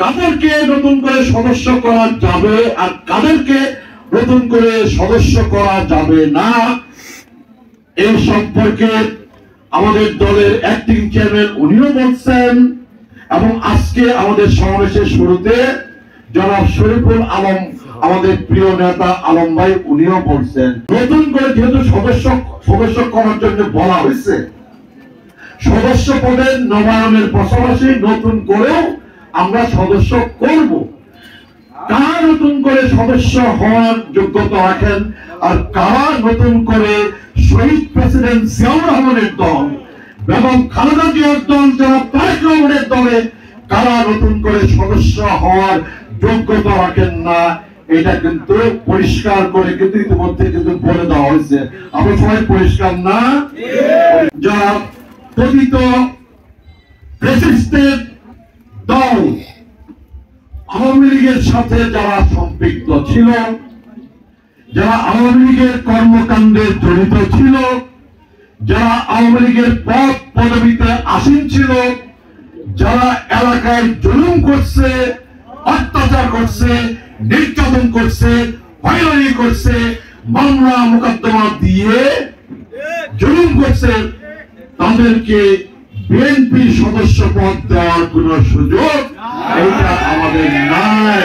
কাদেরকে নতুন করে সদস্য করা যাবে আর কাদেরকে নতুন করে সদস্য করা যাবে না, এই সম্পর্কে আমাদের দলের অ্যাক্টিং চেয়ারম্যান উনিও বলছেন। এবং আজকে আমাদের সমাবেশের শুরুতে জনাব শরীফুল আলম, আমাদের প্রিয় নেতা আলম ভাই, উনিও বলছেন নতুন করে যেহেতু সদস্য করার জন্য বলা হয়েছে, সদস্য পদের নবায়নের পাশাপাশি নতুন করেও আমরা সদস্য করব। কারা নতুন করে সদস্য হওয়ার যোগ্যতা রাখেন আর কারা নতুন করে শহীদ প্রেসিডেন্ট জিয়াউর রহমানের দল এবং খালেদা জিয়ার দল জনাব তারেক রহমানের দলে কারা নতুন করে সদস্য হওয়ার যোগ্যতা রাখেন না, এটা কিন্তু পরিষ্কার করে কিন্তু ইতিমধ্যে কিন্তু বলে দেওয়া হয়েছে। আমরা সবাই পরিষ্কার না? যা কথিত ফ্যাসিস্টের দল আওয়ামী লীগের সাথে যারা সম্পৃক্ত ছিল, যারা আওয়ামী লীগের কর্মকাণ্ডে জড়িত ছিল, যারা আওয়ামী লীগের পদ পদবিতে আসীন ছিল, যারা এলাকায় জুলুম করছে, অত্যাচার করছে, নির্যাতন করছে, হয়রানি করছে, মামলা মোকদ্দমা দিয়ে জুলুম করছে, তাদেরকে বিএনপি সদস্য পদ দেওয়ার কোন সুযোগ এটা আমাদের নাই।